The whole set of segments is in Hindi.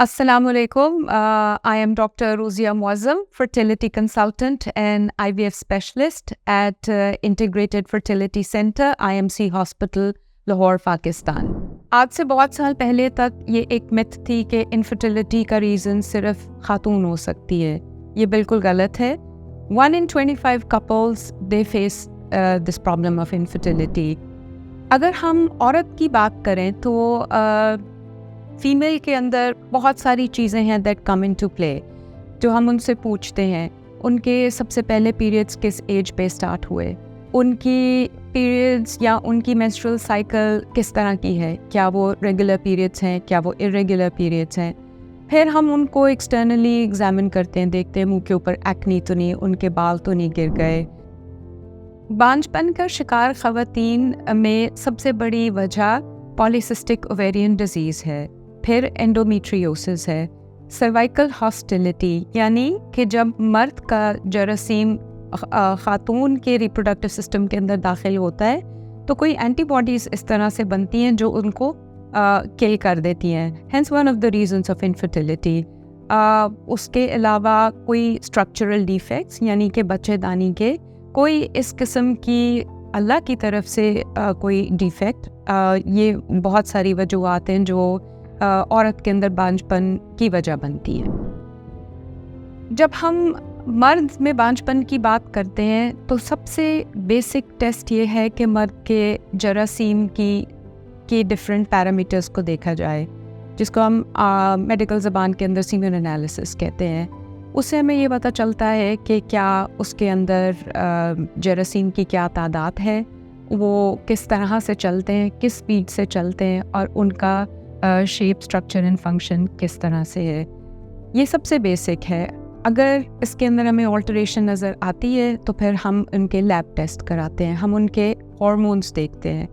Assalamu alaikum. I am Dr. Ruzia Muazzam, fertility consultant and IVF specialist at Integrated Fertility Center, IMC Hospital, Lahore, Pakistan. आज से बहुत साल पहले तक ये एक मिथ थी कि इनफर्टिलिटी का रीज़न सिर्फ खातून हो सकती है। ये बिल्कुल गलत है। 1 in 25 couples they face this problem of infertility. अगर हम औरत की बात करें तो फीमेल के अंदर बहुत सारी चीज़ें हैं that come into play. जो हम उनसे पूछते हैं, उनके सबसे पहले पीरियड्स किस एज पे स्टार्ट हुए, उनकी पीरियड्स या उनकी मेंस्ट्रुअल साइकिल किस तरह की है, क्या वो रेगुलर पीरियड्स हैं, क्या वो इरेगुलर पीरियड्स हैं। फिर हम उनको एक्सटर्नली एग्जामिन करते हैं, देखते हैं मुंह के ऊपर एक्नी तो नहीं, उनके बाल तो नहीं गिर गए। बांझपन का शिकार ख़वातीन में सबसे बड़ी वजह पॉलीसिस्टिक ओवेरियन डिजीज़ है, फिर एंडोमेट्रियोसिस है, सर्वाइकल हॉस्टिलिटी यानी कि जब मर्द का जरासीम खातून के रिप्रोडक्टिव सिस्टम के अंदर दाखिल होता है तो कोई एंटीबॉडीज़ इस तरह से बनती हैं जो उनको किल कर देती हैं, hence one of the reasons of infertility. उसके अलावा कोई स्ट्रक्चरल डिफेक्ट्स यानी कि बच्चेदानी के कोई इस किस्म की अल्लाह की तरफ से कोई डिफेक्ट, ये बहुत सारी वजूहात हैं जो औरत के अंदर बांझपन की वजह बनती है। जब हम मर्द में बांझपन की बात करते हैं तो सबसे बेसिक टेस्ट ये है कि मर्द के जरासीम की डिफरेंट पैरामीटर्स को देखा जाए, जिसको हम मेडिकल ज़बान के अंदर सीमेन एनालिसिस कहते हैं। उससे हमें ये पता चलता है कि क्या उसके अंदर जरासीम की क्या तादाद है, वो किस तरह से चलते हैं, किस स्पीड से चलते हैं और उनका शेप, स्ट्रक्चर एंड फंक्शन किस तरह से है। ये सबसे बेसिक है। अगर इसके अंदर हमें ऑल्टरेशन नज़र आती है तो फिर हम उनके लैब टेस्ट कराते हैं, हम उनके हार्मोन्स देखते हैं,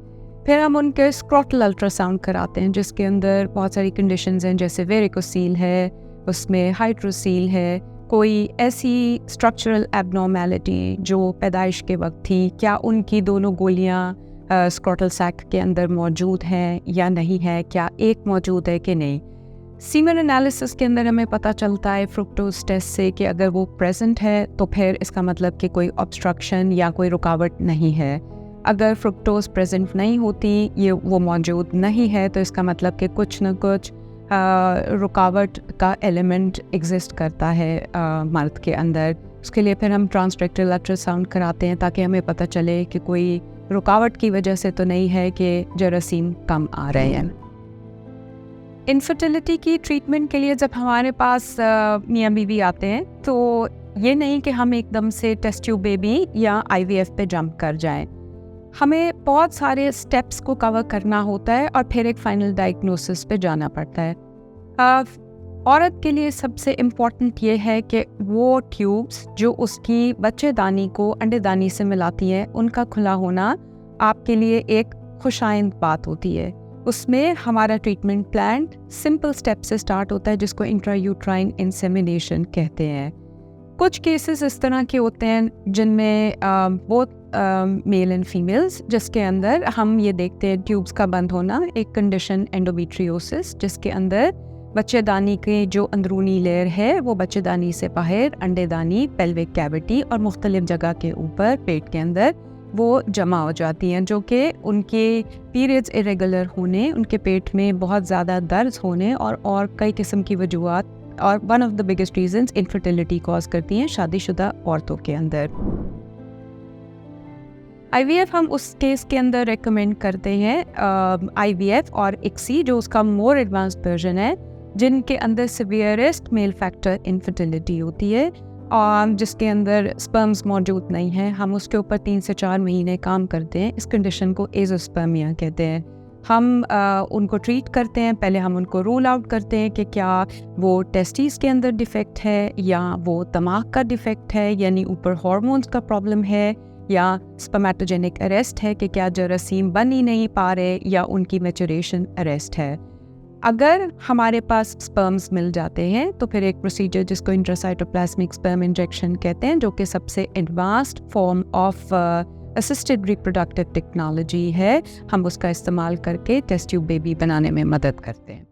फिर हम उनके स्क्रॉटल अल्ट्रासाउंड कराते हैं जिसके अंदर बहुत सारी कंडीशंस हैं, जैसे वेरिकोसील है, उसमें हाइड्रोसील है, कोई ऐसी स्ट्रक्चरल एबनॉर्मेलिटी जो पैदाइश के वक्त थी, क्या उनकी दोनों गोलियां स्क्रॉटल सैक के अंदर मौजूद हैं या नहीं है, क्या एक मौजूद है कि नहीं। सीमेन एनालिसिस के अंदर हमें पता चलता है फ्रुक्टोज टेस्ट से कि अगर वो प्रेजेंट है तो फिर इसका मतलब कि कोई ऑब्स्ट्रक्शन या कोई रुकावट नहीं है। अगर फ्रुक्टोज प्रेजेंट नहीं होती, ये वो मौजूद नहीं है, तो इसका मतलब कि कुछ न कुछ रुकावट का एलिमेंट एग्जिस्ट करता है मर्द के अंदर। उसके लिए फिर हम ट्रांसरेक्टल अल्ट्रासाउंड कराते हैं ताकि हमें पता चले कि कोई रुकावट की वजह से तो नहीं है कि जरासीम कम आ रहे हैं। इनफर्टिलिटी की ट्रीटमेंट के लिए जब हमारे पास मियाँ बीवी आते हैं तो ये नहीं कि हम एकदम से टेस्ट ट्यूब बेबी या IVF पे जंप कर जाएं। हमें बहुत सारे स्टेप्स को कवर करना होता है और फिर एक फाइनल डायग्नोसिस पे जाना पड़ता है। औरत के लिए सबसे इम्पॉर्टेंट ये है कि वो ट्यूब्स जो उसकी बच्चेदानी को अंडेदानी से मिलाती हैं, उनका खुला होना आपके लिए एक खुशाइंद बात होती है। उसमें हमारा ट्रीटमेंट प्लान सिंपल स्टेप से स्टार्ट होता है जिसको इंट्रायूट्राइन इंसेमिनेशन कहते हैं। कुछ केसेस इस तरह के होते हैं जिनमें बोथ मेल एंड फीमेल्स, जिसके अंदर हम ये देखते हैं ट्यूब्स का बंद होना, एक कंडीशन एंडोमेट्रियोसिस, जिसके अंदर बच्चेदानी की जो अंदरूनी लेयर है वो बच्चेदानी से बाहर अंडेदानी, पेल्विक कैविटी और मुख्तलिफ जगह के ऊपर पेट के अंदर वो जमा हो जाती हैं, जो कि उनके पीरियड्स इरेगुलर होने, उनके पेट में बहुत ज़्यादा दर्द होने और कई किस्म की वजूहात और one of the biggest reasons infertility cause करती हैं शादीशुदा औरतों के अंदर। IVF हम उस केस के अंदर रेकमेंड करते हैं IVF और ICSI, जो उसका मोर एडवांस्ड वर्जन है, जिनके अंदर सिवियरेस्ट मेल फैक्टर इनफर्टिलिटी होती है और जिसके अंदर स्पर्म्स मौजूद नहीं है। हम उसके ऊपर 3 से 4 महीने काम करते हैं। इस कंडीशन को एज़ोस्पर्मिया कहते हैं। हम उनको ट्रीट करते हैं, पहले हम उनको रूल आउट करते हैं कि क्या वो टेस्टिस के अंदर डिफेक्ट है या वो दिमाग का डिफेक्ट है, यानी ऊपर हार्मोन्स का प्रॉब्लम है, या स्पर्मेटोजेनिक अरेस्ट है कि क्या जरासीम बन ही नहीं पा रहे या उनकी मैच्योरेशन अरेस्ट है। अगर हमारे पास स्पर्म्स मिल जाते हैं तो फिर एक प्रोसीजर जिसको इंट्रासाइटोप्लाज्मिक स्पर्म इंजेक्शन कहते हैं, जो कि सबसे advanced form of assisted reproductive technology है, हम उसका इस्तेमाल करके टेस्ट ट्यूब बेबी बनाने में मदद करते हैं।